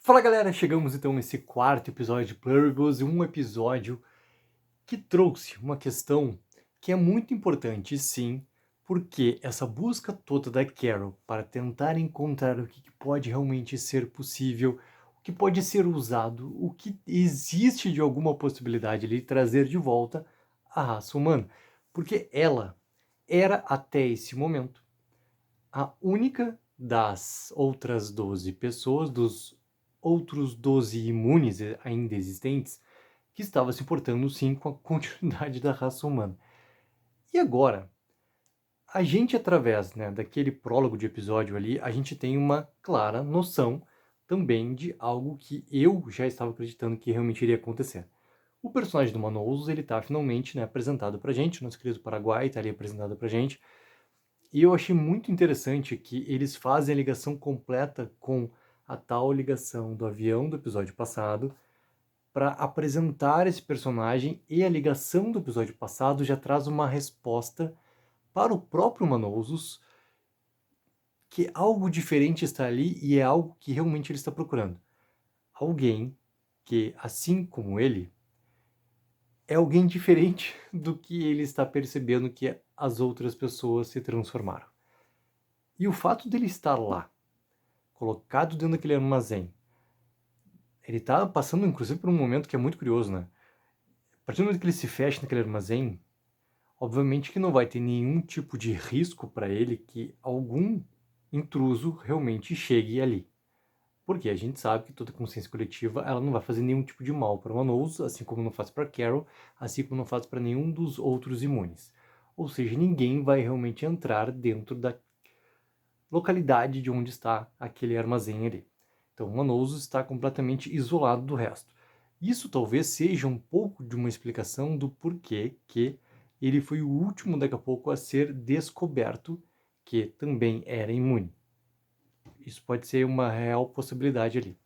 Fala galera, chegamos então nesse quarto episódio de Pluribus, um episódio que trouxe uma questão que é muito importante, sim, porque essa busca toda da Carol para tentar encontrar o que pode realmente ser possível, o que pode ser usado, o que existe de alguma possibilidade ali de trazer de volta a raça humana, porque ela era até esse momento a única das outras 12 pessoas, dos outros 12 imunes ainda existentes, que estava se importando sim com a continuidade da raça humana. E agora, a gente através daquele prólogo de episódio ali, a gente tem uma clara noção também de algo que eu já estava acreditando que realmente iria acontecer. O personagem do Manolos, ele está finalmente apresentado pra gente, nosso querido Paraguai está ali apresentado pra gente, e eu achei muito interessante que eles fazem a ligação completa com a tal ligação do avião do episódio passado para apresentar esse personagem, e a ligação do episódio passado já traz uma resposta para o próprio Manosus, que algo diferente está ali e é algo que realmente ele está procurando. Alguém que, assim como ele, é alguém diferente do que ele está percebendo que as outras pessoas se transformaram. E o fato dele estar lá, colocado dentro daquele armazém, ele tá passando inclusive por um momento que é muito curioso, né? A partir do momento que ele se fecha naquele armazém, obviamente que não vai ter nenhum tipo de risco para ele que algum intruso realmente chegue ali. Porque a gente sabe que toda consciência coletiva ela não vai fazer nenhum tipo de mal para o Manos, assim como não faz para Carol, assim como não faz para nenhum dos outros imunes. Ou seja, ninguém vai realmente entrar dentro da localidade de onde está aquele armazém ali. Então, o Manoso está completamente isolado do resto. Isso talvez seja um pouco de uma explicação do porquê que ele foi o último daqui a pouco a ser descoberto que também era imune. Isso pode ser uma real possibilidade ali.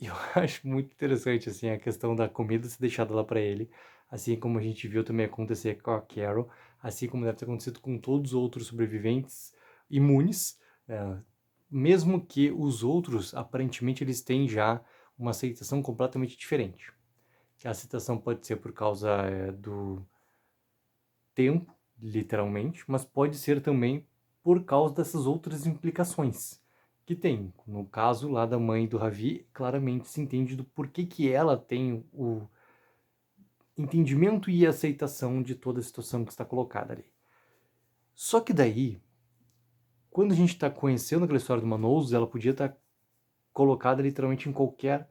E eu acho muito interessante assim a questão da comida ser deixada lá para ele, assim como a gente viu também acontecer com a Carol, assim como deve ter acontecido com todos os outros sobreviventes imunes, mesmo que os outros aparentemente eles têm já uma aceitação completamente diferente. Que a aceitação pode ser por causa do tempo, literalmente, mas pode ser também por causa dessas outras implicações que tem. No caso lá da mãe do Ravi, claramente se entende do porquê que ela tem o entendimento e aceitação de toda a situação que está colocada ali. Só que daí, quando a gente está conhecendo aquela história do Manous, ela podia estar colocada literalmente em qualquer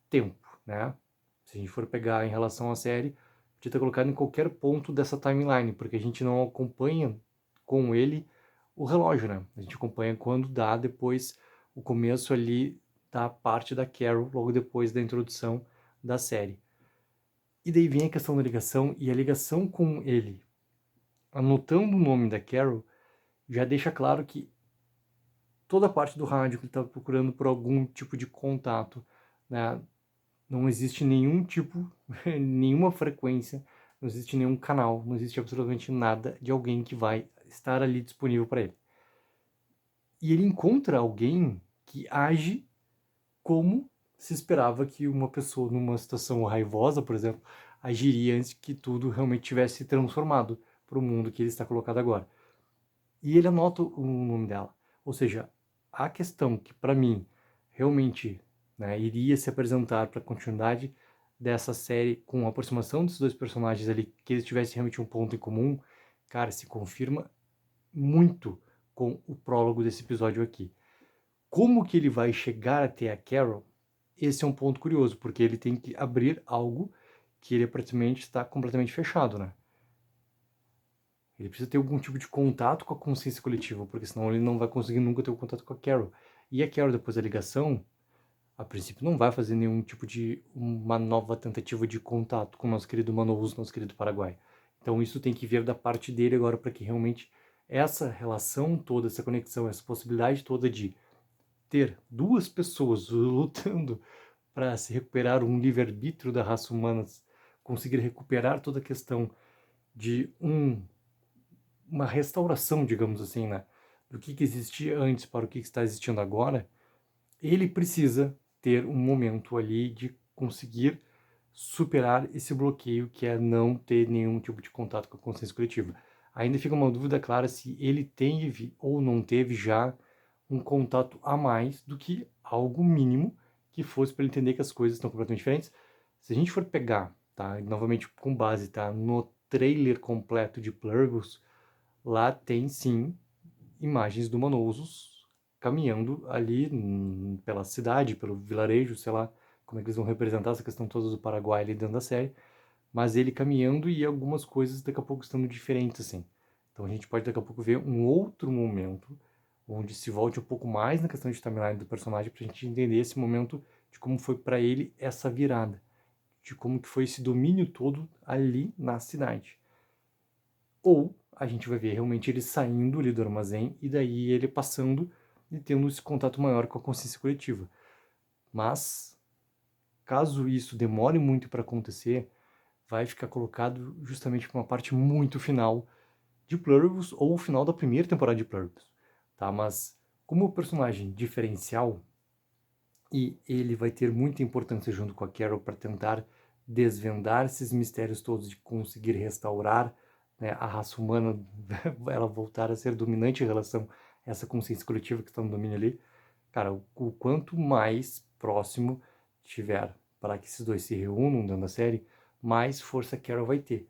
tempo, né? Se a gente for pegar em relação à série, podia estar colocado em qualquer ponto dessa timeline, porque a gente não acompanha com ele o relógio, né? A gente acompanha quando dá depois o começo ali da parte da Carol, logo depois da introdução da série. E daí vem a questão da ligação, e a ligação com ele, anotando o nome da Carol, já deixa claro que toda a parte do rádio que ele estava procurando por algum tipo de contato, né? Não existe nenhum tipo, nenhuma frequência, não existe nenhum canal, não existe absolutamente nada de alguém que vai estar ali disponível para ele. E ele encontra alguém que age como se esperava que uma pessoa numa situação raivosa, por exemplo, agiria antes que tudo realmente tivesse se transformado para o mundo que ele está colocado agora. E ele anota o nome dela. Ou seja, a questão que para mim realmente iria se apresentar para a continuidade dessa série com a aproximação desses dois personagens ali, que eles tivessem realmente um ponto em comum, cara, se confirma muito com o prólogo desse episódio aqui. Como que ele vai chegar até a Carol? Esse é um ponto curioso, porque ele tem que abrir algo que ele praticamente está completamente fechado, né? Ele precisa ter algum tipo de contato com a consciência coletiva, porque senão ele não vai conseguir nunca ter o contato com a Carol. E a Carol, depois da ligação, a princípio não vai fazer nenhum tipo de uma nova tentativa de contato com o nosso querido Manous, nosso querido Paraguai. Então isso tem que vir da parte dele agora para que realmente essa relação toda, essa conexão, essa possibilidade toda de ter duas pessoas lutando para se recuperar um livre-arbítrio da raça humana, conseguir recuperar toda a questão de uma restauração, digamos assim, né? Do que existia antes para o que está existindo agora, ele precisa ter um momento ali de conseguir superar esse bloqueio que é não ter nenhum tipo de contato com a consciência coletiva. Ainda fica uma dúvida clara se ele teve ou não teve já um contato a mais do que algo mínimo que fosse para ele entender que as coisas estão completamente diferentes. Se a gente for pegar, tá, novamente com base, tá, no trailer completo de Pluribus, lá tem sim imagens do Manosos caminhando ali pela cidade, pelo vilarejo, sei lá como é que eles vão representar essa questão toda do Paraguai ali dentro da série, mas ele caminhando e algumas coisas daqui a pouco estando diferentes, assim. Então a gente pode daqui a pouco ver um outro momento onde se volte um pouco mais na questão de timeline do personagem pra gente entender esse momento de como foi para ele essa virada, de como que foi esse domínio todo ali na cidade. Ou a gente vai ver realmente ele saindo ali do armazém e daí ele passando e tendo esse contato maior com a consciência coletiva. Mas, caso isso demore muito para acontecer, vai ficar colocado justamente para uma parte muito final de Pluribus ou o final da primeira temporada de Pluribus, tá? Mas como personagem diferencial, e ele vai ter muita importância junto com a Carol para tentar desvendar esses mistérios todos de conseguir restaurar, né, a raça humana, ela voltar a ser dominante em relação a essa consciência coletiva que está no domínio ali. Cara, o quanto mais próximo tiver para que esses dois se reúnam dentro da série, mais força a Carol vai ter.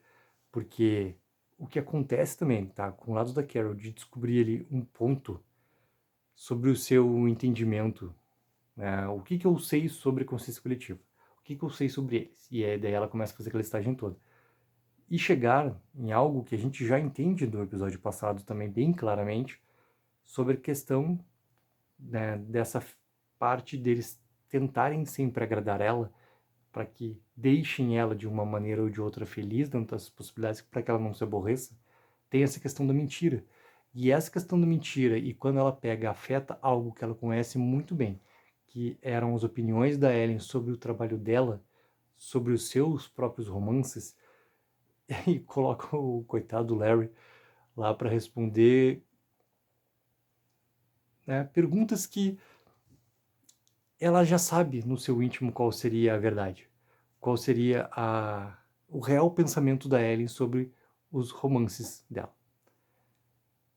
Porque o que acontece também, tá? Com o lado da Carol de descobrir ali um ponto sobre o seu entendimento, né? O que eu sei sobre consciência coletiva? O que eu sei sobre eles? E aí daí ela começa a fazer aquela listagem toda. E chegar em algo que a gente já entende do episódio passado também bem claramente, sobre a questão, né, dessa parte deles tentarem sempre agradar ela, para que deixem ela de uma maneira ou de outra feliz dentro das possibilidades, para que ela não se aborreça, tem essa questão da mentira. E essa questão da mentira, e quando ela pega, afeta algo que ela conhece muito bem, que eram as opiniões da Ellen sobre o trabalho dela, sobre os seus próprios romances, e coloca o coitado Larry lá para responder, né, perguntas que ela já sabe no seu íntimo qual seria a verdade, qual seria o real pensamento da Ellen sobre os romances dela.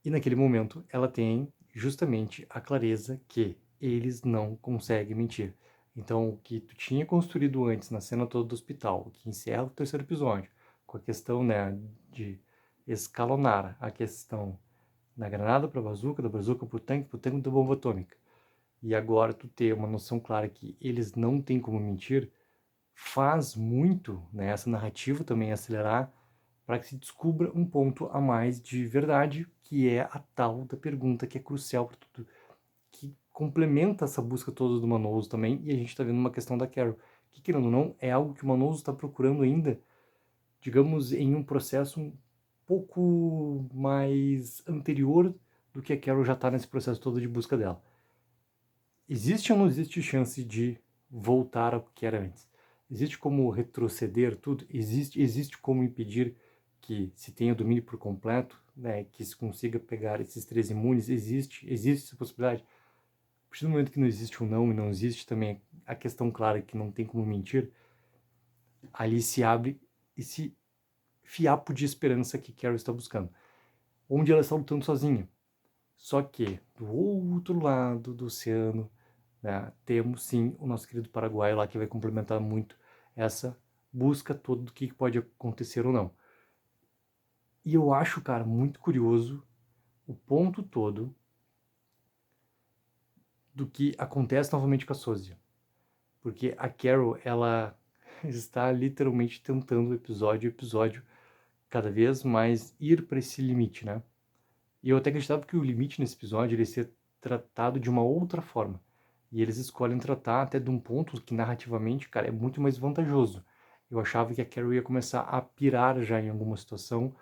E naquele momento ela tem justamente a clareza que eles não conseguem mentir. Então o que tu tinha construído antes na cena toda do hospital, que encerra o terceiro episódio, com a questão, né, de escalonar a questão da granada para a bazuca, da bazuca para o tanque da bomba atômica, e agora tu ter uma noção clara que eles não têm como mentir, faz muito, né, essa narrativa também acelerar para que se descubra um ponto a mais de verdade, que é a tal da pergunta que é crucial para tudo, que complementa essa busca toda do Manoso também, e a gente está vendo uma questão da Carol, que querendo ou não, é algo que o Manoso está procurando ainda, digamos, em um processo um pouco mais anterior do que a Carol já está nesse processo todo de busca dela. Existe ou não existe chance de voltar ao que era antes? Existe como retroceder tudo? Existe como impedir que se tenha domínio por completo, né, que se consiga pegar esses 3 imunes? Existe essa possibilidade? A partir do momento que não existe um não e não existe também a questão clara que não tem como mentir, ali se abre esse fiapo de esperança que Carol está buscando. Onde ela está lutando sozinha. Só que, do outro lado do oceano, né, temos sim o nosso querido Paraguai lá que vai complementar muito essa busca toda do que pode acontecer ou não. E eu acho, cara, muito curioso o ponto todo do que acontece novamente com a Sozia. Porque a Carol, ela está literalmente tentando episódio, cada vez mais ir para esse limite, né? E eu até acreditava que o limite nesse episódio ele ia ser tratado de uma outra forma. E eles escolhem tratar até de um ponto que narrativamente, cara, é muito mais vantajoso. Eu achava que a Carol ia começar a pirar já em alguma situação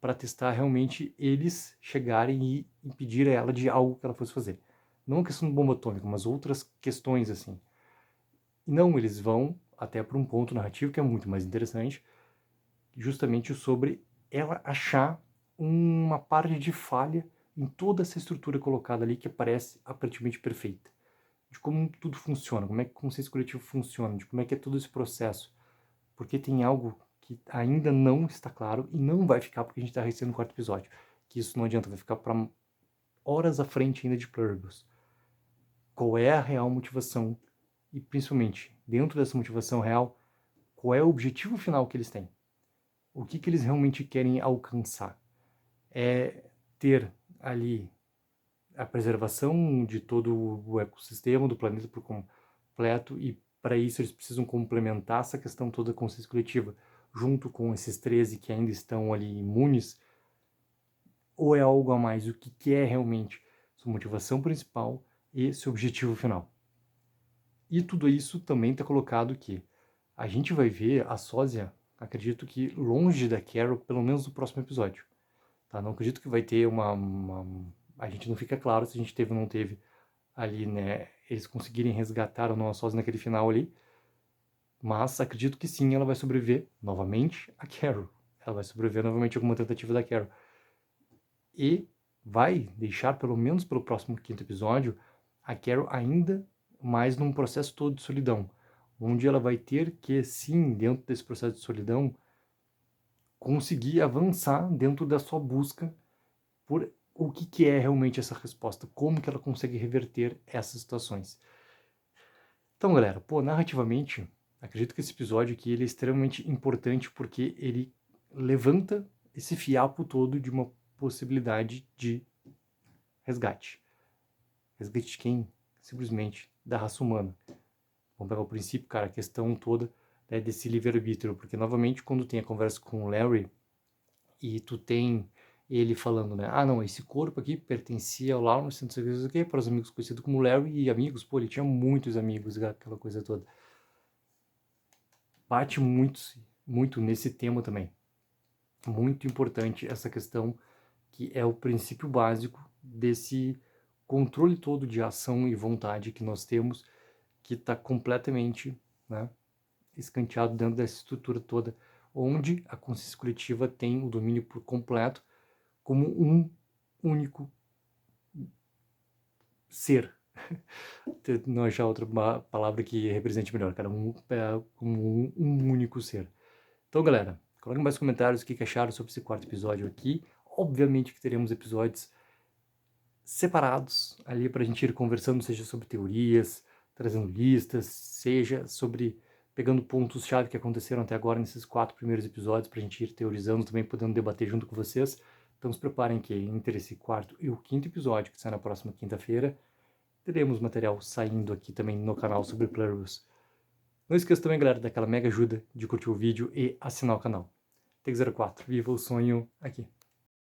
para testar realmente eles chegarem e impedir ela de algo que ela fosse fazer. Não a questão do bomba atômica, mas outras questões assim. E não, eles vão até para um ponto narrativo que é muito mais interessante, justamente sobre ela achar uma parte de falha em toda essa estrutura colocada ali que parece aparentemente perfeita. de como tudo funciona, como é que o consciência coletiva funciona, de como é que é todo esse processo. Porque tem algo que ainda não está claro e não vai ficar porque a gente está recebendo o quarto episódio. Que isso não adianta, vai ficar para horas à frente ainda de Pluribus. Qual é a real motivação e, principalmente, dentro dessa motivação real, qual é o objetivo final que eles têm? O que eles realmente querem alcançar? É ter ali a preservação de todo o ecossistema do planeta por completo, e para isso eles precisam complementar essa questão toda da consciência coletiva junto com esses 13 que ainda estão ali imunes, ou é algo a mais? O que é realmente sua motivação principal e seu objetivo final? E tudo isso também está colocado que a gente vai ver a Sósia, acredito que longe da Carol, pelo menos no próximo episódio. Tá? Não acredito que vai ter a gente não fica claro se a gente teve ou não teve ali, né? Eles conseguirem resgatar ou não a Sósia naquele final ali. Mas acredito que sim, ela vai sobreviver novamente a Carol. Ela vai sobreviver novamente a alguma tentativa da Carol. E vai deixar, pelo menos pelo próximo quinto episódio, a Carol ainda mais num processo todo de solidão. Onde ela vai ter que, sim, dentro desse processo de solidão, conseguir avançar dentro da sua busca por o que é realmente essa resposta, como que ela consegue reverter essas situações. Então, galera, narrativamente, acredito que esse episódio aqui ele é extremamente importante porque ele levanta esse fiapo todo de uma possibilidade de resgate. Resgate de quem? Simplesmente da raça humana. Vamos pegar o princípio, cara, a questão toda, né, desse livre-arbítrio, porque novamente quando tem a conversa com o Larry e tu tem ele falando, né, ah não, esse corpo aqui pertencia ao Lawrence, não sei o que, para os amigos conhecidos como Larry, e amigos, pô, ele tinha muitos amigos, aquela coisa toda. Bate muito nesse tema também. Muito importante essa questão que é o princípio básico desse controle todo de ação e vontade que nós temos, que está completamente, né, escanteado dentro dessa estrutura toda, onde a consciência coletiva tem o domínio por completo como um único ser. Não achar outra palavra que represente melhor, cara, como um único ser. Então, galera, coloquem mais comentários o que acharam sobre esse quarto episódio aqui. Obviamente que teremos episódios separados ali para a gente ir conversando, seja sobre teorias, trazendo listas, seja sobre pegando pontos-chave que aconteceram até agora nesses 4 primeiros episódios para a gente ir teorizando, também podendo debater junto com vocês. Então se preparem que entre esse quarto e o quinto episódio, que sai na próxima quinta-feira, teremos material saindo aqui também no canal sobre Pluribus. Não esqueça também, galera, daquela mega ajuda de curtir o vídeo e assinar o canal. Take 04, viva o sonho aqui.